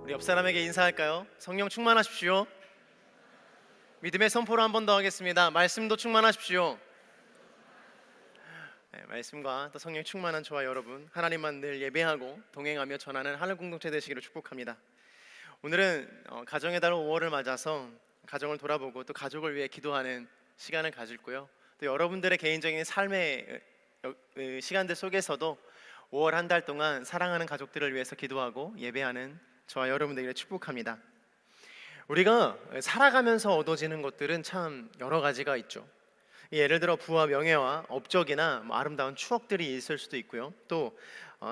우리 옆 사람에게 인사할까요? 성령 충만하십시오. 믿음의 선포를 한 번 더 하겠습니다. 말씀도 충만하십시오. 네, 말씀과 또 성령 충만한 저와 여러분, 하나님만 늘 예배하고 동행하며 전하는 하늘 공동체 되시기를 축복합니다. 오늘은 가정의 달 5월을 맞아서 가정을 돌아보고 또 가족을 위해 기도하는 시간을 가질고요. 또 여러분들의 개인적인 삶의 시간들 속에서도 5월 한 달 동안 사랑하는 가족들을 위해서 기도하고 예배하는 저와 여러분들에게 축복합니다. 우리가 살아가면서 얻어지는 것들은 참 여러 가지가 있죠. 예를 들어 부와 명예와 업적이나 아름다운 추억들이 있을 수도 있고요. 또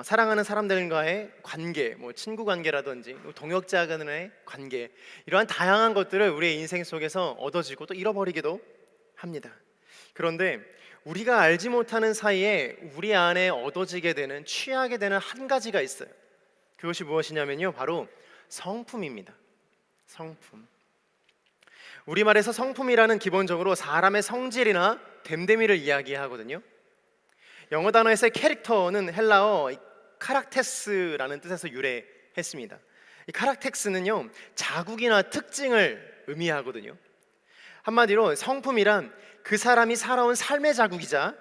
사랑하는 사람들과의 관계, 친구 관계라든지 동역자 간의 관계, 이러한 다양한 것들을 우리의 인생 속에서 얻어지고 또 잃어버리기도 합니다. 그런데 우리가 알지 못하는 사이에 우리 안에 얻어지게 되는, 취하게 되는 한 가지가 있어요. 그것이 무엇이냐면요, 바로 성품입니다. 성품. 우리말에서 성품이라는 기본적으로 사람의 성질이나 됨됨이를 이야기하거든요. 영어 단어에서의 캐릭터는 헬라어 카락테스라는 뜻에서 유래했습니다. 이 카락테스는요, 자국이나 특징을 의미하거든요. 한마디로 성품이란 그 사람이 살아온 삶의 자국이자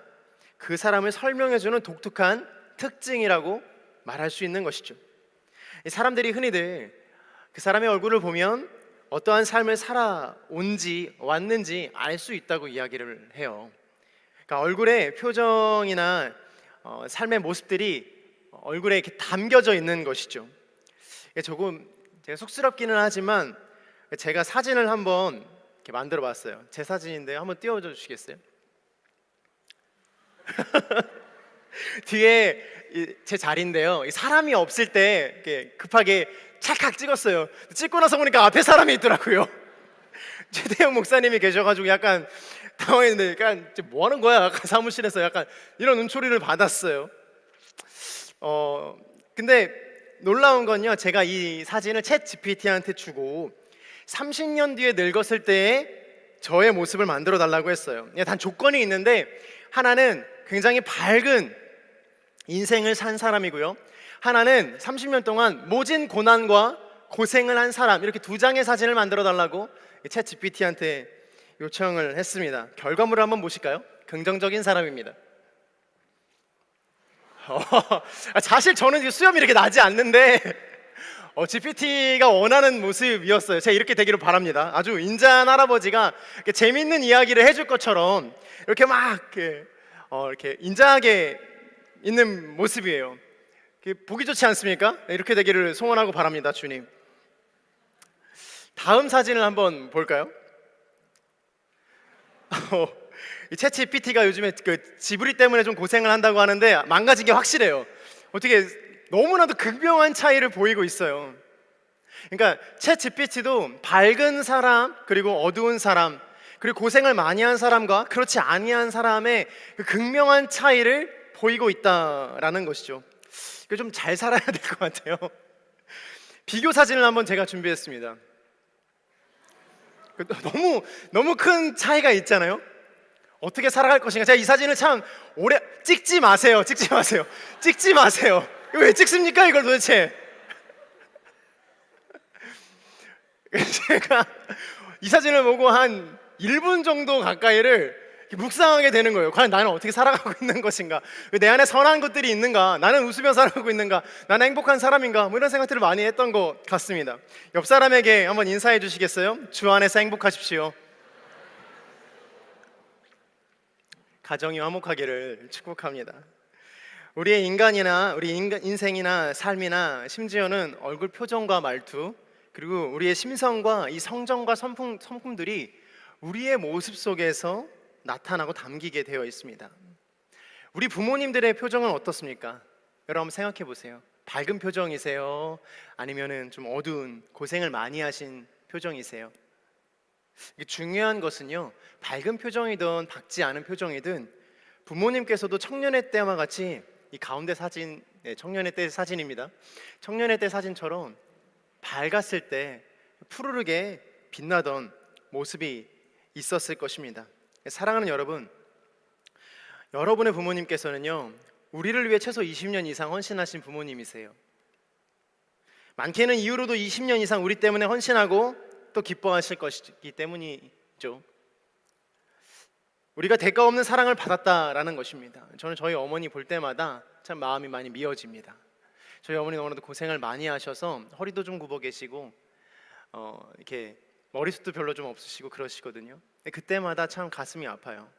그 사람을 설명해주는 독특한 특징이라고 말할 수 있는 것이죠. 사람들이 흔히들 그 사람의 얼굴을 보면 어떠한 삶을 살아온지 왔는지 알 수 있다고 이야기를 해요. 그러니까 얼굴의 표정이나 삶의 모습들이 얼굴에 이렇게 담겨져 있는 것이죠. 조금 제가 쑥스럽기는 하지만 제가 사진을 한번 이렇게 만들어 봤어요. 제 사진인데요. 한번 띄워줘 주시겠어요? 뒤에 제 자리인데요, 사람이 없을 때 이렇게 급하게 찰칵 찍었어요. 찍고 나서 보니까 앞에 사람이 있더라고요. 최대형 목사님이 계셔가지고 약간 당황했는데, 약간 뭐 하는 거야? 약간 사무실에서 약간 이런 눈초리를 받았어요. 근데 놀라운 건요, 제가 이 사진을 챗 GPT한테 주고 30년 뒤에 늙었을 때의 저의 모습을 만들어 달라고 했어요. 단 조건이 있는데, 하나는 굉장히 밝은 인생을 산 사람이고요, 하나는 30년 동안 모진 고난과 고생을 한 사람, 이렇게 두 장의 사진을 만들어 달라고 챗 GPT한테 요청을 했습니다. 결과물을 한번 보실까요? 긍정적인 사람입니다. 사실 저는 수염이 이렇게 나지 않는데 GPT가 원하는 모습이었어요. 제가 이렇게 되기를 바랍니다. 아주 인자한 할아버지가 재밌는 이야기를 해줄 것처럼 이렇게 막 이렇게 인자하게 있는 모습이에요. 보기 좋지 않습니까? 이렇게 되기를 소원하고 바랍니다, 주님. 다음 사진을 한번 볼까요? 이 챗 GPT가 요즘에 지브리 때문에 좀 고생을 한다고 하는데 망가진 게 확실해요. 어떻게 너무나도 극명한 차이를 보이고 있어요. 그러니까 챗 GPT도 밝은 사람, 그리고 어두운 사람, 그리고 고생을 많이 한 사람과 그렇지 아니한 사람의 그 극명한 차이를 보이고 있다라는 것이죠. 좀 잘 살아야 될 것 같아요. 비교 사진을 한번 제가 준비했습니다. 너무 큰 차이가 있잖아요. 어떻게 살아갈 것인가. 제가 이 사진을 참 오래 찍지 마세요. 이거 왜 찍습니까, 이걸 도대체? 제가 이 사진을 보고 한 1분 정도 가까이를 묵상하게 되는 거예요. 과연 나는 어떻게 살아가고 있는 것인가? 내 안에 선한 것들이 있는가? 나는 웃으며 살아가고 있는가? 나는 행복한 사람인가? 뭐 이런 생각들을 많이 했던 것 같습니다. 옆 사람에게 한번 인사해 주시겠어요? 주 안에서 행복하십시오. 가정이 화목하기를 축복합니다. 우리의 인생이나 삶이나 심지어는 얼굴 표정과 말투, 그리고 우리의 심성과 이 성정과 성품들이 우리의 모습 속에서 나타나고 담기게 되어 있습니다. 우리 부모님들의 표정은 어떻습니까? 여러분 한번 생각해 보세요. 밝은 표정이세요? 아니면은 좀 어두운 고생을 많이 하신 표정이세요? 중요한 것은요, 밝은 표정이든 밝지 않은 표정이든 부모님께서도 청년의 때와 같이 이 가운데 사진, 청년의 때 사진입니다. 청년의 때 사진처럼 밝았을 때 푸르르게 빛나던 모습이 있었을 것입니다. 사랑하는 여러분, 여러분의 부모님께서는요, 우리를 위해 최소 20년 이상 헌신하신 부모님이세요. 많게는 이후로도 20년 이상 우리 때문에 헌신하고 또 기뻐하실 것이기 때문이죠. 우리가 대가 없는 사랑을 받았다라는 것입니다. 저는 저희 어머니 볼 때마다 참 마음이 많이 미어집니다. 저희 어머니 너무나도 고생을 많이 하셔서 허리도 좀 굽어 계시고 이렇게 머리숱도 별로 좀 없으시고 그러시거든요. 그때마다 참 가슴이 아파요.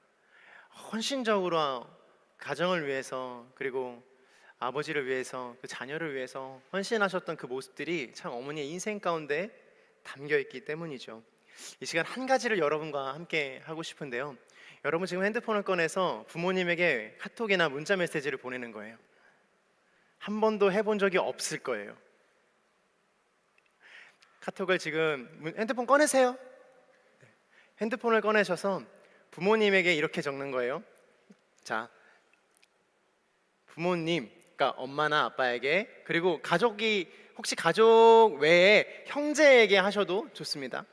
헌신적으로 가정을 위해서, 그리고 아버지를 위해서, 그 자녀를 위해서 헌신하셨던 그 모습들이 참 어머니의 인생 가운데 담겨 있기 때문이죠. 이 시간 한 가지를 여러분과 함께 하고 싶은데요, 여러분 지금 핸드폰을 꺼내서 부모님에게 카톡이나 문자 메시지를 보내는 거예요. 한 번도 해본 적이 없을 거예요. 카톡을 지금 핸드폰 꺼내세요. 핸드폰을 꺼내셔서 부모님에게 이렇게 적는 거예요. 자, 부모님, 그러니까 엄마나 아빠에게, 그리고 혹시 가족 외에 형제에게 하셔도 좋습니다.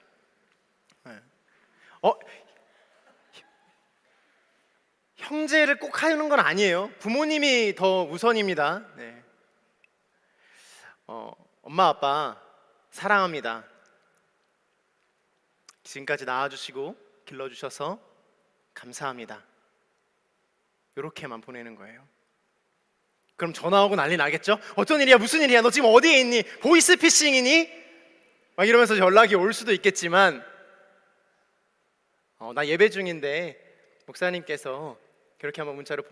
형제를 꼭 하는 건 아니에요. 부모님이 더 우선입니다. 네. 엄마 아빠 사랑합니다. 지금까지 낳아주시고 길러주셔서 감사합니다. 이렇게만 보내는 거예요. 그럼 전화 오고 난리 나겠죠? 어떤 일이야? 무슨 일이야? 너 지금 어디에 있니? 보이스피싱이니? 막 이러면서 연락이 올 수도 있겠지만, 나 예배 중인데 목사님께서 그렇게 한번 문자로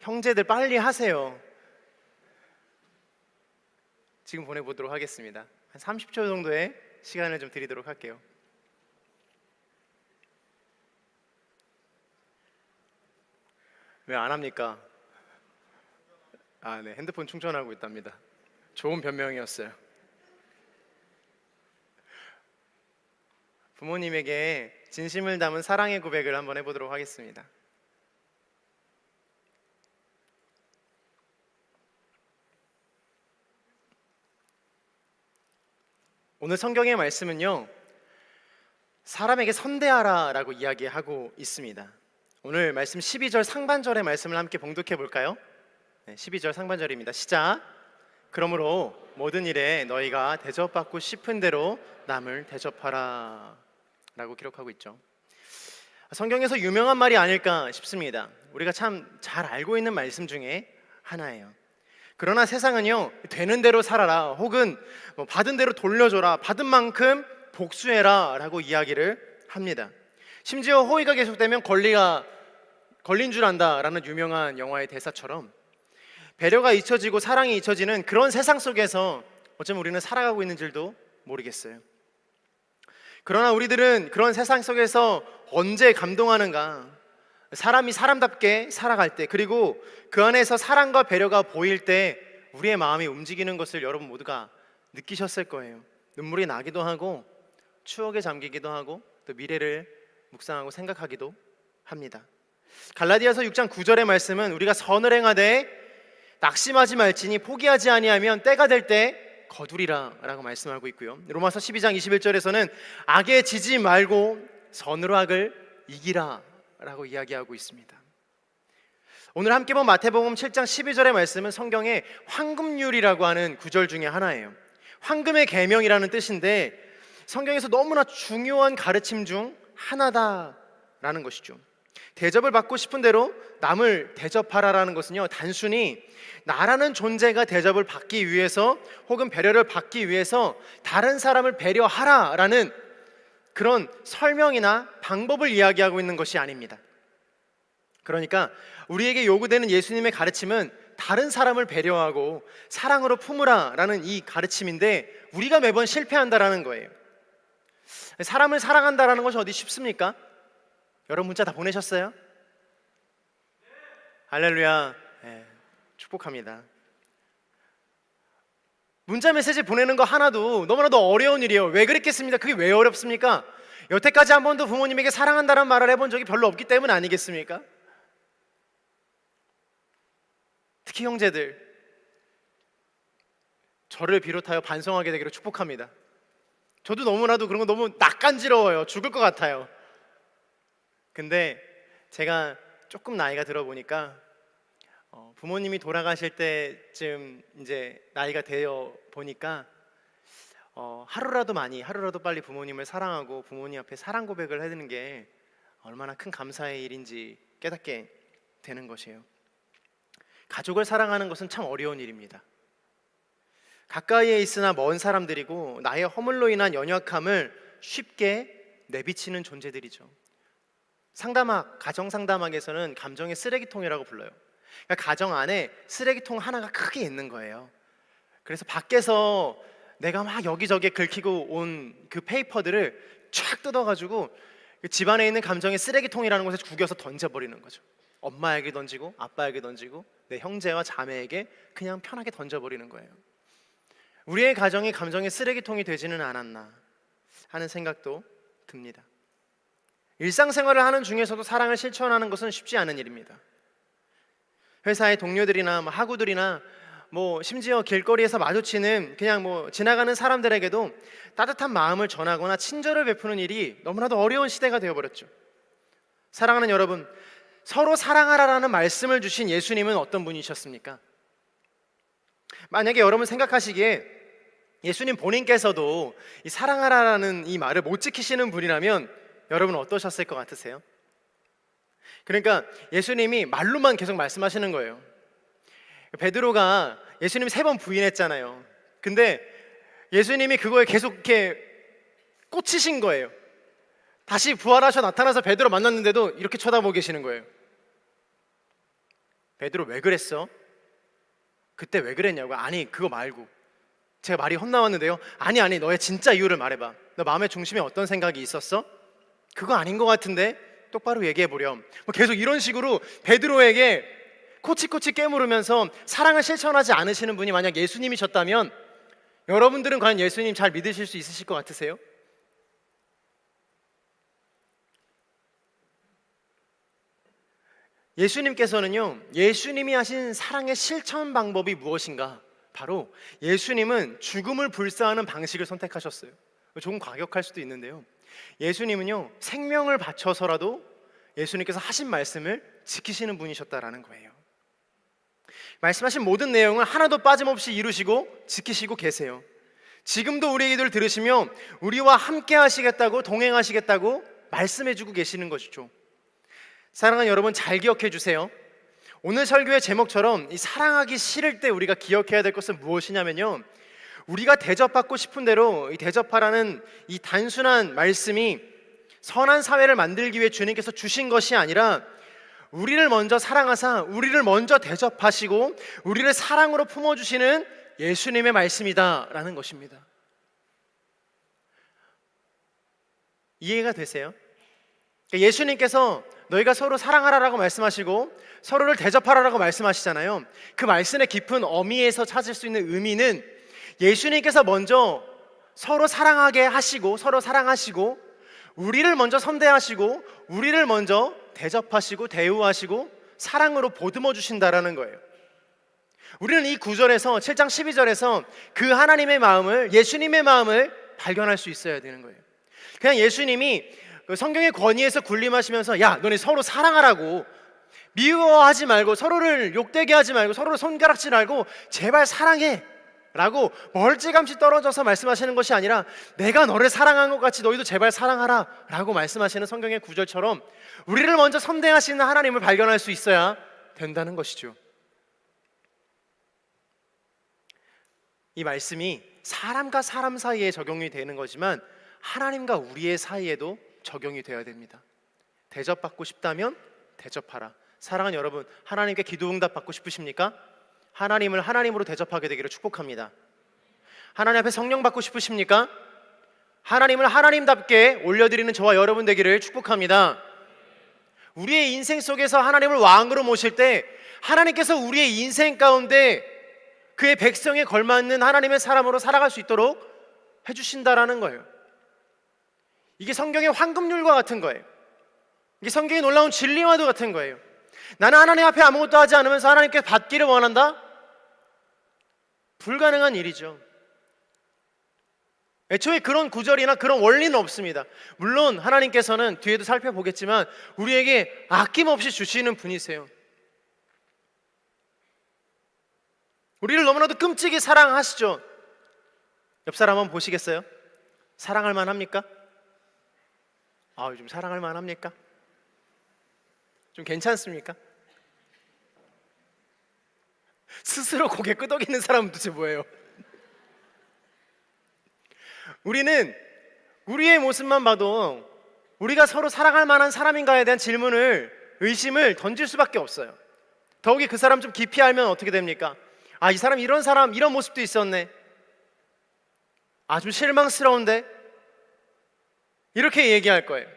형제들 빨리 하세요. 지금 보내보도록 하겠습니다. 한 30초 정도의 시간을 좀 드리도록 할게요. 왜 안 합니까? 네, 핸드폰 충전하고 있답니다. 좋은 변명이었어요. 부모님에게 진심을 담은 사랑의 고백을 한번 해보도록 하겠습니다. 오늘 성경의 말씀은요, 사람에게 선대하라 라고 이야기하고 있습니다. 오늘 말씀 12절 상반절의 말씀을 함께 봉독해 볼까요? 12절 상반절입니다. 시작. 그러므로 모든 일에 너희가 대접받고 싶은 대로 남을 대접하라 라고 기록하고 있죠. 성경에서 유명한 말이 아닐까 싶습니다. 우리가 참 잘 알고 있는 말씀 중에 하나예요. 그러나 세상은요, 되는 대로 살아라, 혹은 받은 대로 돌려줘라, 받은 만큼 복수해라 라고 이야기를 합니다. 심지어 호의가 계속되면 걸린 줄 안다 라는 유명한 영화의 대사처럼 배려가 잊혀지고 사랑이 잊혀지는 그런 세상 속에서 어쩌면 우리는 살아가고 있는 줄도 모르겠어요. 그러나 우리들은 그런 세상 속에서 언제 감동하는가? 사람이 사람답게 살아갈 때, 그리고 그 안에서 사랑과 배려가 보일 때 우리의 마음이 움직이는 것을 여러분 모두가 느끼셨을 거예요. 눈물이 나기도 하고 추억에 잠기기도 하고 또 미래를 묵상하고 생각하기도 합니다. 갈라디아서 6장 9절의 말씀은 우리가 선을 행하되 낙심하지 말지니 포기하지 아니하면 때가 될 때 거두리라 라고 말씀하고 있고요. 로마서 12장 21절에서는 악에 지지 말고 선으로 악을 이기라 라고 이야기하고 있습니다. 오늘 함께 본 마태복음 7장 12절의 말씀은 성경의 황금률이라고 하는 구절 중에 하나예요. 황금의 계명이라는 뜻인데 성경에서 너무나 중요한 가르침 중 하나다라는 것이죠. 대접을 받고 싶은 대로 남을 대접하라라는 것은요, 단순히 나라는 존재가 대접을 받기 위해서 혹은 배려를 받기 위해서 다른 사람을 배려하라라는 그런 설명이나 방법을 이야기하고 있는 것이 아닙니다. 그러니까 우리에게 요구되는 예수님의 가르침은 다른 사람을 배려하고 사랑으로 품으라라는 이 가르침인데, 우리가 매번 실패한다라는 거예요. 사람을 사랑한다라는 것이 어디 쉽습니까? 여러분 문자 다 보내셨어요? 할렐루야. 네, 축복합니다. 문자 메시지 보내는 거 하나도 너무나도 어려운 일이에요. 왜 그랬겠습니까? 그게 왜 어렵습니까? 여태까지 한 번도 부모님에게 사랑한다는 말을 해본 적이 별로 없기 때문 아니겠습니까? 특히 형제들, 저를 비롯하여 반성하게 되기를 축복합니다. 저도 너무나도 그런 거 너무 낯간지러워요. 죽을 것 같아요. 근데 제가 조금 나이가 들어 보니까 부모님이 돌아가실 때쯤 이제 나이가 되어 보니까 하루라도 빨리 부모님을 사랑하고 부모님 앞에 사랑 고백을 해드는 게 얼마나 큰 감사의 일인지 깨닫게 되는 것이에요. 가족을 사랑하는 것은 참 어려운 일입니다. 가까이에 있으나 먼 사람들이고 나의 허물로 인한 연약함을 쉽게 내비치는 존재들이죠. 가정 상담학에서는 감정의 쓰레기통이라고 불러요. 그러니까 가정 안에 쓰레기통 하나가 크게 있는 거예요. 그래서 밖에서 내가 막 여기저기 긁히고 온 그 페이퍼들을 쫙 뜯어가지고 집안에 있는 감정의 쓰레기통이라는 곳에 구겨서 던져버리는 거죠. 엄마에게 던지고 아빠에게 던지고 내 형제와 자매에게 그냥 편하게 던져버리는 거예요. 우리의 가정이 감정의 쓰레기통이 되지는 않았나 하는 생각도 듭니다. 일상생활을 하는 중에서도 사랑을 실천하는 것은 쉽지 않은 일입니다. 회사의 동료들이나 학우들이나 심지어 길거리에서 마주치는 그냥 지나가는 사람들에게도 따뜻한 마음을 전하거나 친절을 베푸는 일이 너무나도 어려운 시대가 되어버렸죠. 사랑하는 여러분, 서로 사랑하라라는 말씀을 주신 예수님은 어떤 분이셨습니까? 만약에 여러분 생각하시기에 예수님 본인께서도 이 사랑하라라는 이 말을 못 지키시는 분이라면 여러분 어떠셨을 것 같으세요? 그러니까 예수님이 말로만 계속 말씀하시는 거예요. 베드로가 예수님이 3번 부인했잖아요. 근데 예수님이 그거에 계속 이렇게 꽂히신 거예요. 다시 부활하셔 나타나서 베드로 만났는데도 이렇게 쳐다보고 계시는 거예요. 베드로 왜 그랬어? 그때 왜 그랬냐고. 아니 그거 말고, 제가 말이 헛나왔는데요. 아니 너의 진짜 이유를 말해봐. 너 마음의 중심에 어떤 생각이 있었어? 그거 아닌 것 같은데 똑바로 얘기해보렴. 계속 이런 식으로 베드로에게 코치코치 깨물으면서 사랑을 실천하지 않으시는 분이 만약 예수님이셨다면 여러분들은 과연 예수님 잘 믿으실 수 있으실 것 같으세요? 예수님께서는요, 예수님이 하신 사랑의 실천 방법이 무엇인가? 바로 예수님은 죽음을 불사하는 방식을 선택하셨어요. 조금 과격할 수도 있는데요, 예수님은요 생명을 바쳐서라도 예수님께서 하신 말씀을 지키시는 분이셨다라는 거예요. 말씀하신 모든 내용을 하나도 빠짐없이 이루시고 지키시고 계세요. 지금도 우리 얘기들 들으시며 우리와 함께 하시겠다고, 동행하시겠다고 말씀해주고 계시는 것이죠. 사랑하는 여러분, 잘 기억해 주세요. 오늘 설교의 제목처럼 이 사랑하기 싫을 때 우리가 기억해야 될 것은 무엇이냐면요, 우리가 대접받고 싶은 대로 이 대접하라는 이 단순한 말씀이 선한 사회를 만들기 위해 주님께서 주신 것이 아니라 우리를 먼저 사랑하사 우리를 먼저 대접하시고 우리를 사랑으로 품어주시는 예수님의 말씀이다라는 것입니다. 이해가 되세요? 예수님께서 너희가 서로 사랑하라라고 말씀하시고 서로를 대접하라라고 말씀하시잖아요. 그 말씀의 깊은 어미에서 찾을 수 있는 의미는 예수님께서 먼저 서로 사랑하게 하시고 서로 사랑하시고 우리를 먼저 선대하시고 우리를 먼저 대접하시고 대우하시고 사랑으로 보듬어 주신다라는 거예요. 우리는 이 9절에서 7장 12절에서 그 하나님의 마음을, 예수님의 마음을 발견할 수 있어야 되는 거예요. 그냥 예수님이 성경의 권위에서 군림하시면서 야 너네 서로 사랑하라고, 미워하지 말고 서로를 욕되게 하지 말고 서로를 손가락질 말고 제발 사랑해 라고 멀찌감치 떨어져서 말씀하시는 것이 아니라 내가 너를 사랑한 것 같이 너희도 제발 사랑하라 라고 말씀하시는 성경의 구절처럼 우리를 먼저 선대하시는 하나님을 발견할 수 있어야 된다는 것이죠. 이 말씀이 사람과 사람 사이에 적용이 되는 거지만 하나님과 우리의 사이에도 적용이 되어야 됩니다. 대접받고 싶다면 대접하라. 사랑하는 여러분, 하나님께 기도응답 받고 싶으십니까? 하나님을 하나님으로 대접하게 되기를 축복합니다. 하나님 앞에 성령 받고 싶으십니까? 하나님을 하나님답게 올려드리는 저와 여러분 되기를 축복합니다. 우리의 인생 속에서 하나님을 왕으로 모실 때 하나님께서 우리의 인생 가운데 그의 백성에 걸맞는 하나님의 사람으로 살아갈 수 있도록 해주신다라는 거예요. 이게 성경의 황금률과 같은 거예요. 이게 성경의 놀라운 진리와도 같은 거예요. 나는 하나님 앞에 아무것도 하지 않으면서 하나님께 받기를 원한다? 불가능한 일이죠. 애초에 그런 구절이나 그런 원리는 없습니다. 물론 하나님께서는 뒤에도 살펴보겠지만 우리에게 아낌없이 주시는 분이세요. 우리를 너무나도 끔찍이 사랑하시죠. 옆 사람 한번 보시겠어요? 사랑할 만합니까? 요즘 사랑할 만합니까? 좀 괜찮습니까? 스스로 고개 끄덕이는 사람은 도대체 뭐예요? 우리는 우리의 모습만 봐도 우리가 서로 사랑할 만한 사람인가에 대한 의심을 던질 수밖에 없어요. 더욱이 그 사람 좀 깊이 알면 어떻게 됩니까? 이 사람 이런 모습도 있었네. 좀 실망스러운데? 이렇게 얘기할 거예요.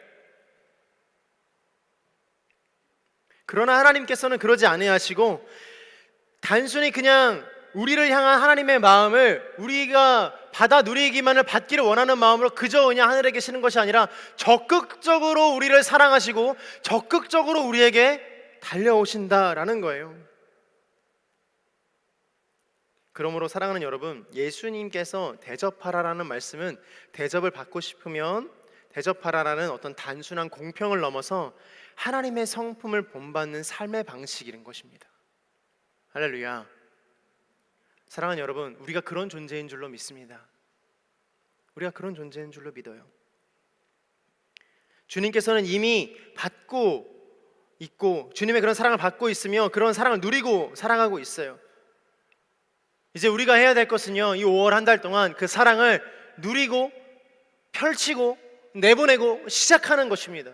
그러나 하나님께서는 그러지 아니하시고 단순히 그냥 우리를 향한 하나님의 마음을 우리가 받아 누리기만을 받기를 원하는 마음으로 그저 그냥 하늘에 계시는 것이 아니라 적극적으로 우리를 사랑하시고 적극적으로 우리에게 달려오신다라는 거예요. 그러므로 사랑하는 여러분, 예수님께서 대접하라라는 말씀은 대접을 받고 싶으면 대접하라라는 어떤 단순한 공평을 넘어서 하나님의 성품을 본받는 삶의 방식인 것입니다. 할렐루야. 사랑하는 여러분, 우리가 그런 존재인 줄로 믿습니다. 우리가 그런 존재인 줄로 믿어요. 주님께서는 이미 받고 있고 주님의 그런 사랑을 받고 있으며 그런 사랑을 누리고 사랑하고 있어요. 이제 우리가 해야 될 것은요, 이 5월 한 달 동안 그 사랑을 누리고 펼치고 내보내고 시작하는 것입니다.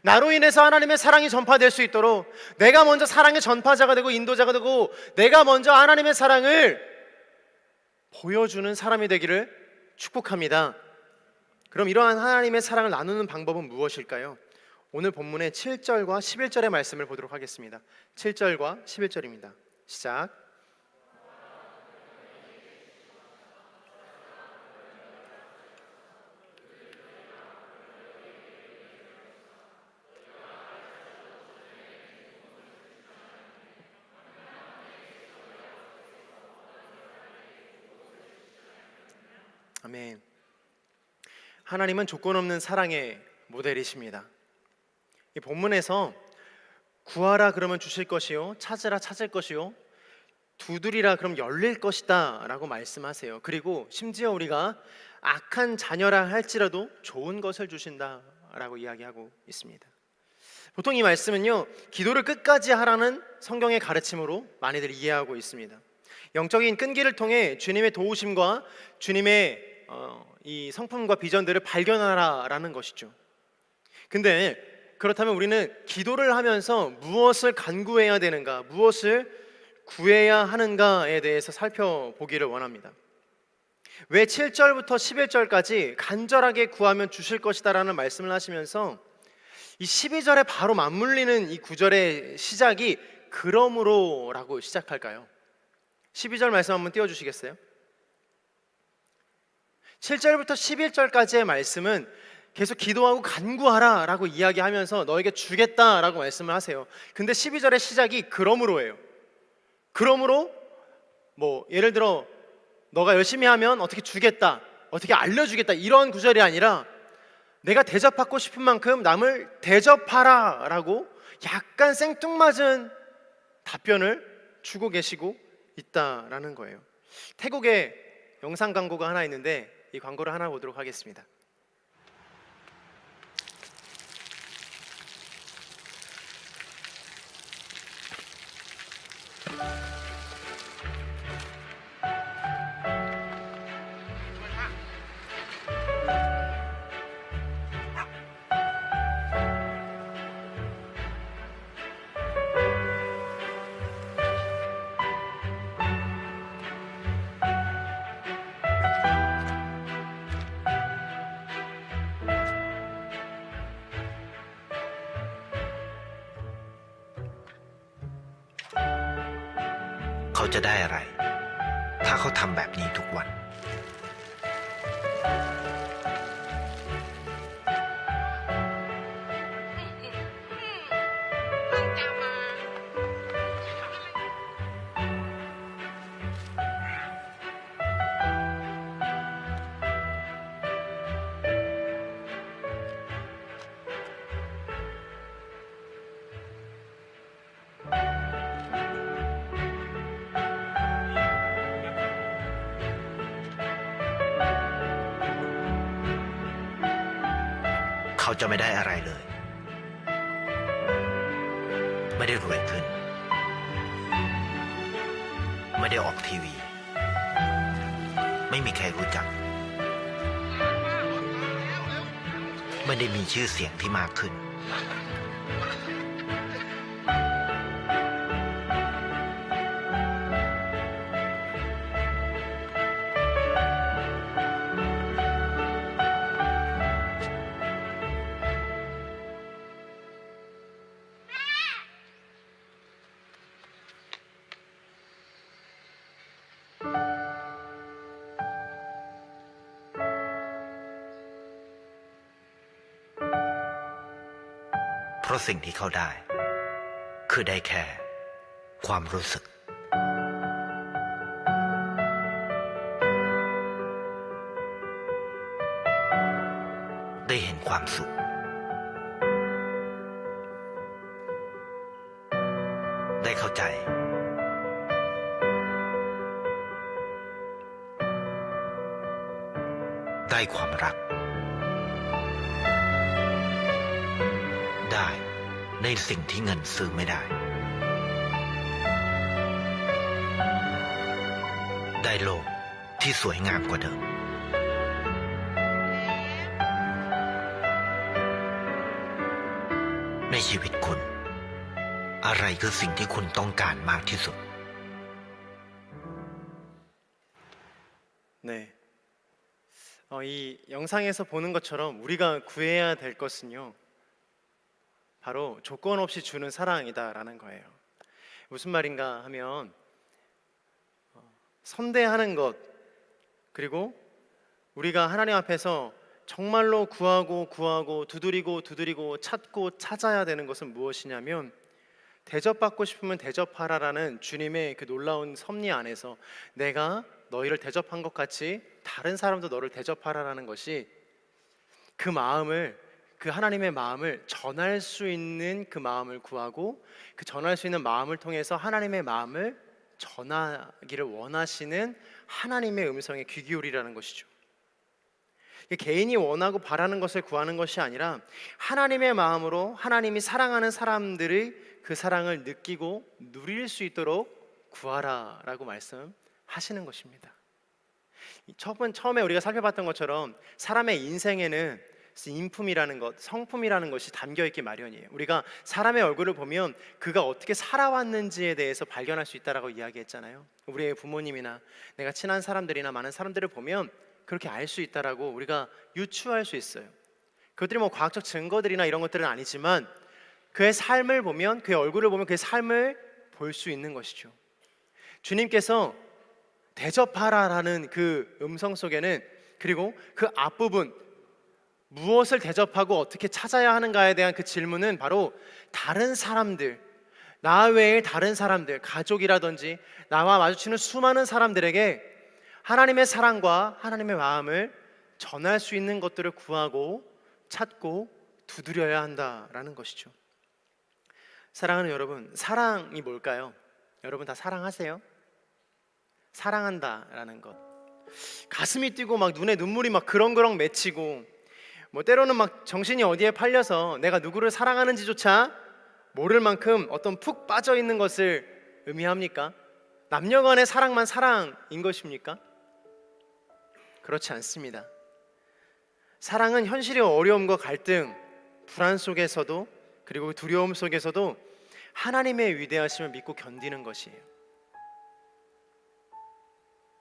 나로 인해서 하나님의 사랑이 전파될 수 있도록 내가 먼저 사랑의 전파자가 되고 인도자가 되고 내가 먼저 하나님의 사랑을 보여주는 사람이 되기를 축복합니다. 그럼 이러한 하나님의 사랑을 나누는 방법은 무엇일까요? 오늘 본문의 7절과 11절의 말씀을 보도록 하겠습니다. 7절과 11절입니다. 시작. 아멘. 하나님은 조건 없는 사랑의 모델이십니다. 이 본문에서 구하라 그러면 주실 것이요, 찾으라 찾을 것이요, 두드리라 그럼 열릴 것이다 라고 말씀하세요. 그리고 심지어 우리가 악한 자녀라 할지라도 좋은 것을 주신다 라고 이야기하고 있습니다. 보통 이 말씀은요, 기도를 끝까지 하라는 성경의 가르침으로 많이들 이해하고 있습니다. 영적인 끈기를 통해 주님의 도우심과 주님의 이 성품과 비전들을 발견하라라는 것이죠. 근데 그렇다면 우리는 기도를 하면서 무엇을 간구해야 되는가, 무엇을 구해야 하는가에 대해서 살펴보기를 원합니다. 왜 7절부터 11절까지 간절하게 구하면 주실 것이다 라는 말씀을 하시면서 이 12절에 바로 맞물리는 이 구절의 시작이 그러므로 라고 시작할까요? 12절 말씀 한번 띄워주시겠어요? 7절부터 11절까지의 말씀은 계속 기도하고 간구하라 라고 이야기하면서 너에게 주겠다 라고 말씀을 하세요. 근데 12절의 시작이 그러므로예요. 그러므로 예를 들어 너가 열심히 하면 어떻게 주겠다, 어떻게 알려주겠다 이런 구절이 아니라 내가 대접받고 싶은 만큼 남을 대접하라 라고 약간 생뚱맞은 답변을 주고 계시고 있다라는 거예요. 태국의 영상 광고가 하나 있는데 이 광고를 하나 보도록 하겠습니다.เขาจะได้อะไรถ้าเขาทำแบบนี้ทุกวันเขาจะไม่ได้อะไรเลยไม่ได้รวยขึ้นไม่ได้ออกทีวีไม่มีใครรู้จักไม่ได้มีชื่อเสียงที่มากขึ้นเพราะสิ่งที่เขาได้คือได้แค่ความรู้สึกได้เห็นความสุขได้เข้าใจได้ความรักได้ในสิ่งที่เงินซื้อไม่ได้ได้โลกที่สวยงามกว่าเดิมในชีวิตคุณอะไรคือสิ่งที่คุณต้องการมากที่สุด 네. 이 영상에서 보는 것처럼 우리가 구해야 될 것은요, 바로 조건 없이 주는 사랑이다라는 거예요. 무슨 말인가 하면 선대하는 것, 그리고 우리가 하나님 앞에서 정말로 구하고 두드리고 찾고 찾아야 되는 것은 무엇이냐면, 대접받고 싶으면 대접하라라는 주님의 그 놀라운 섭리 안에서 내가 너희를 대접한 것 같이 다른 사람도 너를 대접하라라는 것이 그 마음을, 그 하나님의 마음을 전할 수 있는 그 마음을 구하고, 그 전할 수 있는 마음을 통해서 하나님의 마음을 전하기를 원하시는 하나님의 음성에 귀 기울이라는 것이죠. 개인이 원하고 바라는 것을 구하는 것이 아니라 하나님의 마음으로 하나님이 사랑하는 사람들의 그 사랑을 느끼고 누릴 수 있도록 구하라라고 말씀하시는 것입니다. 처음에 우리가 살펴봤던 것처럼 사람의 인생에는 인품이라는 것, 성품이라는 것이 담겨 있기 마련이에요. 우리가 사람의 얼굴을 보면 그가 어떻게 살아왔는지에 대해서 발견할 수 있다라고 이야기했잖아요. 우리의 부모님이나 내가 친한 사람들이나 많은 사람들을 보면 그렇게 알 수 있다라고 우리가 유추할 수 있어요. 그것들이 뭐 과학적 증거들이나 이런 것들은 아니지만 그의 삶을 보면, 그의 얼굴을 보면 그의 삶을 볼 수 있는 것이죠. 주님께서 대접하라라는 그 음성 속에는, 그리고 그 앞부분 무엇을 대접하고 어떻게 찾아야 하는가에 대한 그 질문은 바로 다른 사람들, 나 외의 다른 사람들, 가족이라든지 나와 마주치는 수많은 사람들에게 하나님의 사랑과 하나님의 마음을 전할 수 있는 것들을 구하고 찾고 두드려야 한다라는 것이죠. 사랑하는 여러분, 사랑이 뭘까요? 여러분 다 사랑하세요? 사랑한다라는 것, 가슴이 뛰고 막 눈에 눈물이 막 그렁그렁 맺히고, 뭐 때로는 막 정신이 어디에 팔려서 내가 누구를 사랑하는지조차 모를 만큼 어떤 푹 빠져 있는 것을 의미합니까? 남녀 간의 사랑만 사랑인 것입니까? 그렇지 않습니다. 사랑은 현실의 어려움과 갈등, 불안 속에서도, 그리고 두려움 속에서도 하나님의 위대하심을 믿고 견디는 것이에요.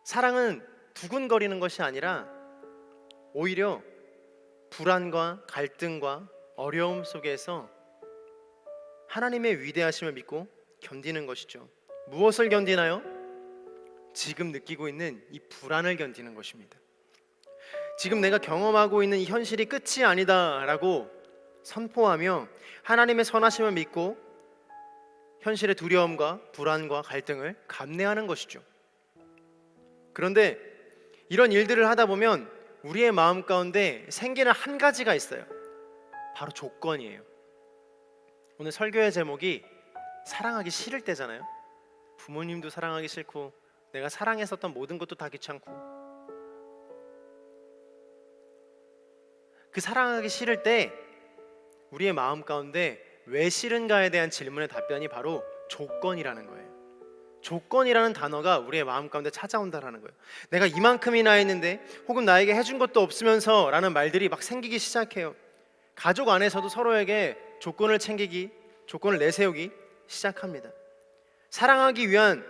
사랑은 두근거리는 것이 아니라 오히려 불안과 갈등과 어려움 속에서 하나님의 위대하심을 믿고 견디는 것이죠. 무엇을 견디나요? 지금 느끼고 있는 이 불안을 견디는 것입니다. 지금 내가 경험하고 있는 이 현실이 끝이 아니다라고 선포하며 하나님의 선하심을 믿고 현실의 두려움과 불안과 갈등을 감내하는 것이죠. 그런데 이런 일들을 하다 보면 우리의 마음 가운데 생기는 한 가지가 있어요. 바로 조건이에요. 오늘 설교의 제목이 사랑하기 싫을 때잖아요. 부모님도 사랑하기 싫고 내가 사랑했었던 모든 것도 다 귀찮고, 그 사랑하기 싫을 때 우리의 마음 가운데 왜 싫은가에 대한 질문의 답변이 바로 조건이라는 거예요. 조건이라는 단어가 우리의 마음 가운데 찾아온다라는 거예요. 내가 이만큼이나 했는데, 혹은 나에게 해준 것도 없으면서 라는 말들이 막 생기기 시작해요. 가족 안에서도 서로에게 조건을 챙기기, 조건을 내세우기 시작합니다. 사랑하기 위한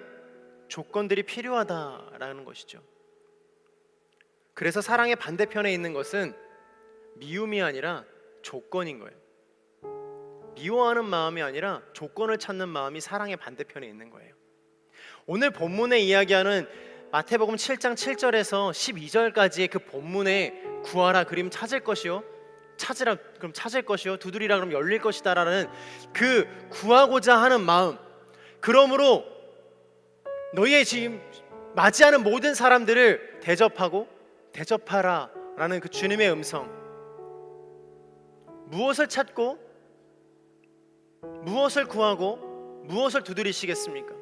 조건들이 필요하다라는 것이죠. 그래서 사랑의 반대편에 있는 것은 미움이 아니라 조건인 거예요. 미워하는 마음이 아니라 조건을 찾는 마음이 사랑의 반대편에 있는 거예요. 오늘 본문에 이야기하는 마태복음 7장 7절에서 12절까지의 그 본문에 구하라 그럼 찾을 것이요, 찾으라 그럼 찾을 것이요, 두드리라 그럼 열릴 것이다라는 그 구하고자 하는 마음, 그러므로 너희의 지금 맞이하는 모든 사람들을 대접하고 대접하라 라는 그 주님의 음성, 무엇을 찾고 무엇을 구하고 무엇을 두드리시겠습니까?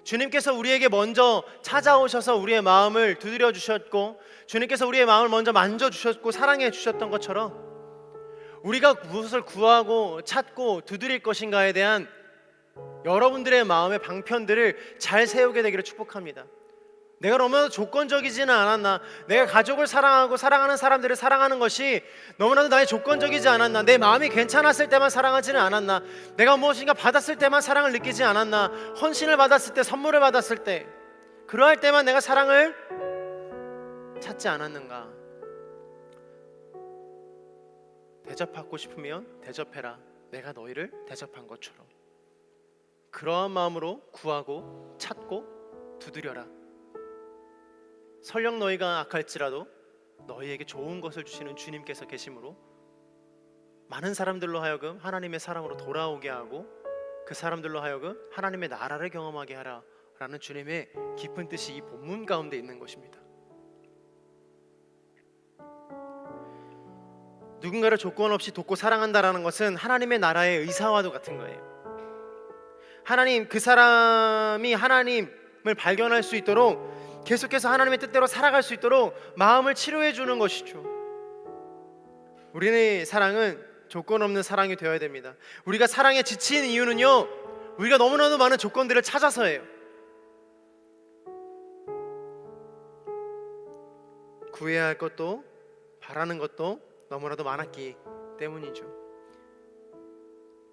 주님께서 우리에게 먼저 찾아오셔서 우리의 마음을 두드려 주셨고, 주님께서 우리의 마음을 먼저 만져주셨고 사랑해 주셨던 것처럼 우리가 무엇을 구하고 찾고 두드릴 것인가에 대한 여러분들의 마음의 방편들을 잘 세우게 되기를 축복합니다. 내가 너무나도 조건적이지는 않았나, 내가 가족을 사랑하고 사랑하는 사람들을 사랑하는 것이 너무나도 나의 조건적이지 않았나, 내 마음이 괜찮았을 때만 사랑하지는 않았나, 내가 무엇인가 받았을 때만 사랑을 느끼지 않았나, 헌신을 받았을 때, 선물을 받았을 때, 그러할 때만 내가 사랑을 찾지 않았는가. 대접받고 싶으면 대접해라, 내가 너희를 대접한 것처럼. 그러한 마음으로 구하고 찾고 두드려라. 설령 너희가 악할지라도 너희에게 좋은 것을 주시는 주님께서 계심으로 많은 사람들로 하여금 하나님의 사랑으로 돌아오게 하고, 그 사람들로 하여금 하나님의 나라를 경험하게 하라 라는 주님의 깊은 뜻이 이 본문 가운데 있는 것입니다. 누군가를 조건 없이 돕고 사랑한다라는 것은 하나님의 나라의 의사와도 같은 거예요. 하나님, 그 사람이 하나님을 발견할 수 있도록, 계속해서 하나님의 뜻대로 살아갈 수 있도록 마음을 치료해 주는 것이죠. 우리의 사랑은 조건 없는 사랑이 되어야 됩니다. 우리가 사랑에 지친 이유는요, 우리가 너무나도 많은 조건들을 찾아서예요. 구해야 할 것도 바라는 것도 너무나도 많았기 때문이죠.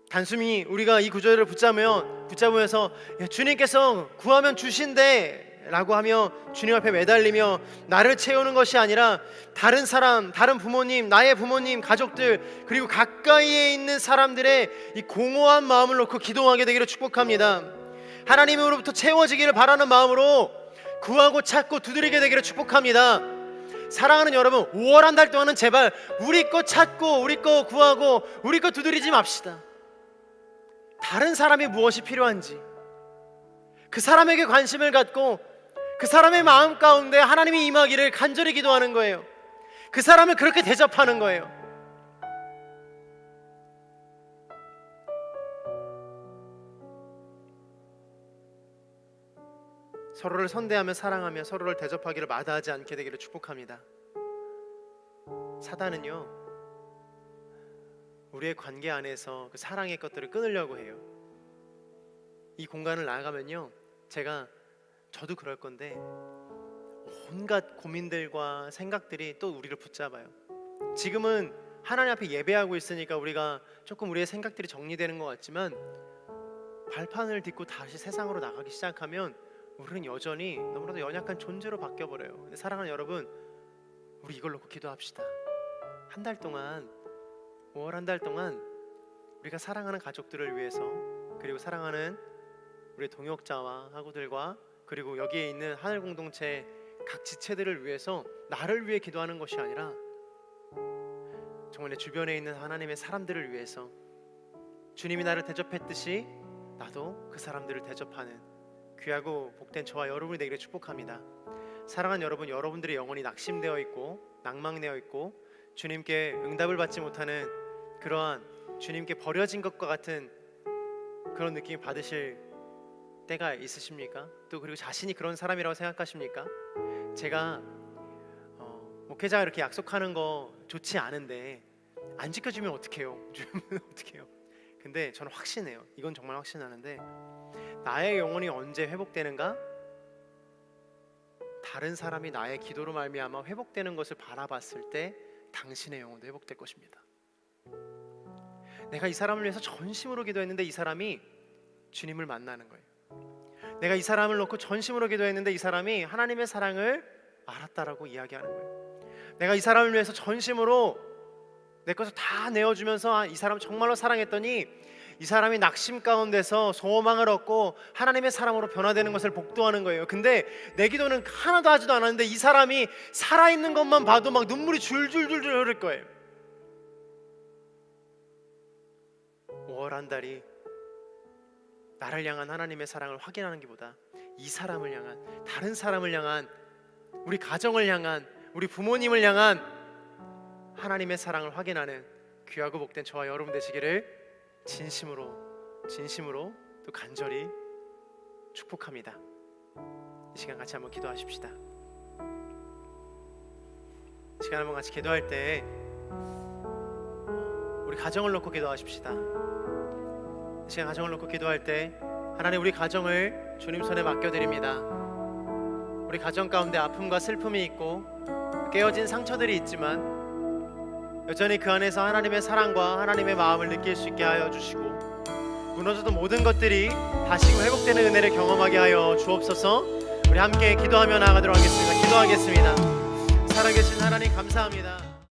단순히 우리가 이 구절을 붙잡으면서 주님께서 구하면 주신대 라고 하며 주님 앞에 매달리며 나를 채우는 것이 아니라, 다른 사람, 다른 부모님, 나의 부모님, 가족들, 그리고 가까이에 있는 사람들의 이 공허한 마음을 놓고 기도하게 되기를 축복합니다. 하나님으로부터 채워지기를 바라는 마음으로 구하고 찾고 두드리게 되기를 축복합니다. 사랑하는 여러분, 5월 한 달 동안은 제발 우리 거 찾고 우리 거 구하고 우리 거 두드리지 맙시다. 다른 사람이 무엇이 필요한지 그 사람에게 관심을 갖고 그 사람의 마음 가운데 하나님이 임하기를 간절히 기도하는 거예요. 그 사람을 그렇게 대접하는 거예요. 서로를 선대하며 사랑하며 서로를 대접하기를 마다하지 않게 되기를 축복합니다. 사단은요, 우리의 관계 안에서 그 사랑의 것들을 끊으려고 해요. 이 공간을 나가면요, 저도 그럴 건데 온갖 고민들과 생각들이 또 우리를 붙잡아요. 지금은 하나님 앞에 예배하고 있으니까 우리가 조금 우리의 생각들이 정리되는 것 같지만 발판을 딛고 다시 세상으로 나가기 시작하면 우리는 여전히 너무나도 연약한 존재로 바뀌어버려요. 근데 사랑하는 여러분, 우리 이걸 놓고 기도합시다. 한 달 동안, 5월 한 달 동안 우리가 사랑하는 가족들을 위해서, 그리고 사랑하는 우리 동역자와 학우들과, 그리고 여기에 있는 하늘 공동체 각 지체들을 위해서 나를 위해 기도하는 것이 아니라 정말 내 주변에 있는 하나님의 사람들을 위해서, 주님이 나를 대접했듯이 나도 그 사람들을 대접하는 귀하고 복된 저와 여러분이 되기를 축복합니다. 사랑하는 여러분, 여러분들의 영혼이 낙심되어 있고 낭망되어 있고 주님께 응답을 받지 못하는 그러한, 주님께 버려진 것과 같은 그런 느낌 받으실 때가 있으십니까? 또 그리고 자신이 그런 사람이라고 생각하십니까? 제가 목회자가 이렇게 약속하는 거 좋지 않은데 안 지켜주면 어떡해요? 주면 어떡해요? 근데 저는 확신해요. 이건 정말 확신하는데, 나의 영혼이 언제 회복되는가? 다른 사람이 나의 기도로 말미암아 회복되는 것을 바라봤을 때 당신의 영혼도 회복될 것입니다. 내가 이 사람을 위해서 전심으로 기도했는데 이 사람이 주님을 만나는 거예요. 내가 이 사람을 놓고 전심으로 기도했는데 이 사람이 하나님의 사랑을 알았다라고 이야기하는 거예요. 내가 이 사람을 위해서 전심으로 내 것을 다 내어주면서 이 사람 정말로 사랑했더니 이 사람이 낙심 가운데서 소망을 얻고 하나님의 사람으로 변화되는 것을 복도하는 거예요. 근데 내 기도는 하나도 하지도 않았는데 이 사람이 살아있는 것만 봐도 막 눈물이 줄줄줄줄 흐를 거예요. 5월 한 달이 나를 향한 하나님의 사랑을 확인하는 것보다 이 사람을 향한, 다른 사람을 향한, 우리 가정을 향한, 우리 부모님을 향한 하나님의 사랑을 확인하는 귀하고 복된 저와 여러분 되시기를 진심으로 또 간절히 축복합니다. 이 시간 같이 한번 기도하십시다. 이 시간 한번 같이 기도할 때 우리 가정을 놓고 기도하십시다. 이 시간 가정을 놓고 기도할 때 하나님, 우리 가정을 주님 손에 맡겨드립니다. 우리 가정 가운데 아픔과 슬픔이 있고 깨어진 상처들이 있지만 여전히 그 안에서 하나님의 사랑과 하나님의 마음을 느낄 수 있게 하여 주시고, 무너졌던 모든 것들이 다시금 회복되는 은혜를 경험하게 하여 주옵소서. 우리 함께 기도하며 나아가도록 하겠습니다. 기도하겠습니다. 살아계신 하나님 감사합니다.